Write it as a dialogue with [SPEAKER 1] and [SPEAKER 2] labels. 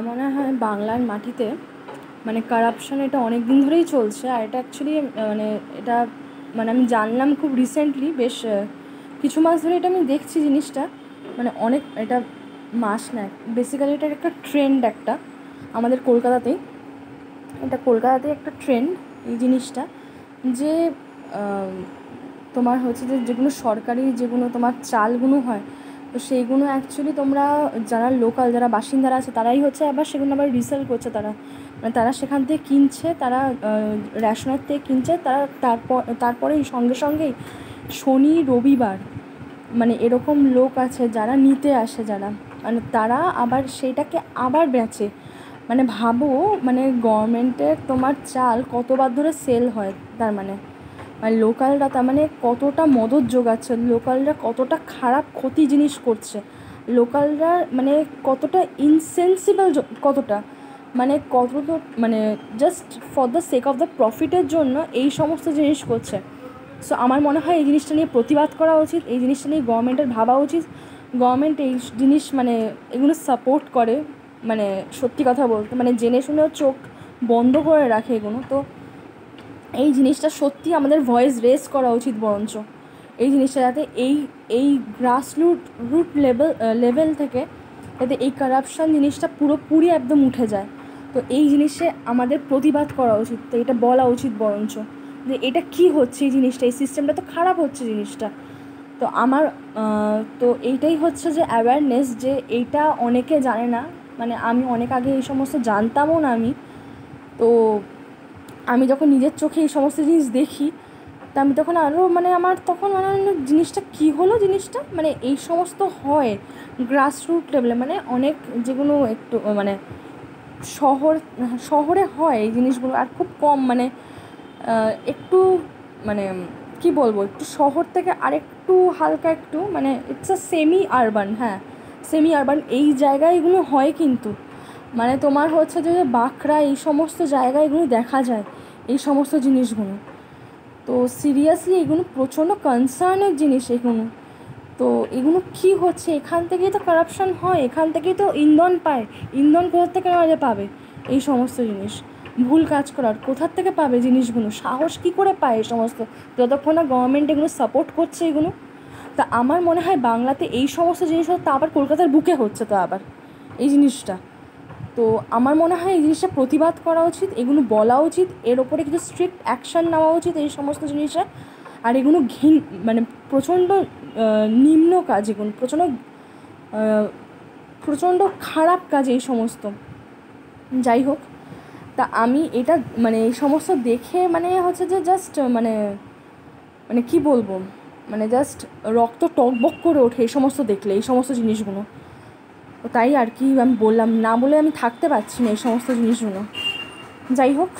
[SPEAKER 1] মনে হয় বাংলার মাটিতে মানে কারাপশন এটা অনেক দিন ধরেই চলছে। আর এটা অ্যাকচুয়ালি মানে এটা মানে আমি জানলাম খুব রিসেন্টলি, বেশ কিছু মাস ধরে এটা আমি দেখছি জিনিসটা, মানে অনেক এটা মাস না, বেসিক্যালি এটার একটা ট্রেন্ড একটা আমাদের কলকাতাতেই, এটা কলকাতাতেই একটা ট্রেন্ড এই জিনিসটা, যে তোমার হচ্ছে যে যেগুলো সরকারি যেগুলো তোমার চালগুলো হয়, তো সেইগুলো অ্যাকচুয়ালি তোমরা যারা লোকাল যারা বাসিন্দারা আছে তারাই হচ্ছে আবার সেগুলো আবার রিসেল করছে, তারা মানে তারা সেখান থেকে কিনছে, তারা রেশনের থেকে কিনছে, তারা তারপরেই সঙ্গে সঙ্গেই শনি রবিবার মানে এরকম লোক আছে যারা নিতে আসে, যারা মানে তারা আবার সেইটাকে আবার বেচে। মানে ভাবো, মানে গভর্নমেন্টের তোমার চাল কতবার ধরে সেল হয়, তার মানে আর লোকালরা তার মানে কতটা মদত জোগাচ্ছে, লোকালরা কতটা খারাপ ক্ষতি জিনিস করছে, লোকালরা মানে কতটা ইনসেন্সিবল, কতটা মানে কতটা মানে just for the sake of the প্রফিটের জন্য এই সমস্ত জিনিস করছে। সো আমার মনে হয় এই জিনিসটা নিয়ে প্রতিবাদ করা উচিত, এই জিনিসটা নিয়ে গভর্নমেন্টের ভাবা উচিত। গভর্নমেন্ট এই জিনিস মানে এগুলো সাপোর্ট করে, মানে সত্যি কথা বলতে মানে জেনে শুনেও চোখ বন্ধ করে রাখে এগুলো। তো এই জিনিসটা সত্যি আমাদের ভয়েস রেজ করা উচিত, বরঞ্চ এই জিনিসটা যাতে এই এই রুট লেভেল থেকে যাতে এই কারাপশান জিনিসটা পুরোপুরি একদম উঠে যায়। তো এই জিনিসে আমাদের প্রতিবাদ করা উচিত, তো এটা বলা উচিত বরঞ্চ যে এটা কি হচ্ছে, এই জিনিসটা এই সিস্টেমটা তো খারাপ হচ্ছে জিনিসটা। তো আমার তো এইটাই হচ্ছে যে অ্যাওয়ারনেস, যে এইটা অনেকে জানে না, মানে আমি অনেক আগে এই সমস্ত জানতামও না আমি। তো আমি যখন নিজের চোখে এই সমস্ত জিনিস দেখি, তা আমি তখন আরও মানে আমার তখন মনে হয় জিনিসটা কী হলো, জিনিসটা মানে এই সমস্ত হয় গ্রাসরুট লেভেলে, মানে অনেক যেগুলো একটু মানে শহরে হয় এই জিনিসগুলো, আর খুব কম মানে একটু মানে কি বলবো, একটু শহর থেকে আরেকটু হালকা একটু মানে ইটস আ সেমি আরবান, হ্যাঁ সেমি আরবান এই জায়গায় এগুলো হয়। কিন্তু মানে তোমার হচ্ছে যে বাঁকড়া এই সমস্ত জায়গায় এগুলো দেখা যায় এই সমস্ত জিনিসগুলো। তো সিরিয়াসলি এগুলো প্রচণ্ড কনসার্নের জিনিস এগুলো। তো এগুলো কী হচ্ছে, এখান থেকেই তো কারাপশান হয়, এখান থেকেই তো ইন্ধন পায়। ইন্ধন কোথার থেকে পাবে এই সমস্ত জিনিস, ভুল কাজ করার কোথার থেকে পাবে জিনিসগুলো, সাহস কী করে পায় এই সমস্ত, যতক্ষণ না গভর্নমেন্ট এগুলো সাপোর্ট করছে এগুলো। তা আমার মনে হয় বাংলাতে এই সমস্ত জিনিস তা আবার কলকাতার বুকে হচ্ছে, তো আবার এই জিনিসটা, তো আমার মনে হয় এই জিনিসটা প্রতিবাদ করা উচিত, এগুলো বলা উচিত, এর ওপরে কিছু স্ট্রিক্ট অ্যাকশান নেওয়া উচিত এই সমস্ত জিনিসে। আর এগুলো মানে প্রচণ্ড নিম্ন কাজ, এগুলো প্রচণ্ড খারাপ কাজ এই সমস্ত। যাই হোক, তা আমি এটা মানে এই সমস্ত দেখে মানে হচ্ছে যে জাস্ট মানে মানে কী বলবো, মানে জাস্ট রক্ত টকবক করে ওঠে এই সমস্ত দেখলে, এই সমস্ত জিনিসগুলো। তাই আর কি আমি বললাম, না বলে আমি থাকতে পারছি না এই সমস্ত জিনিসগুলো। যাই হোক।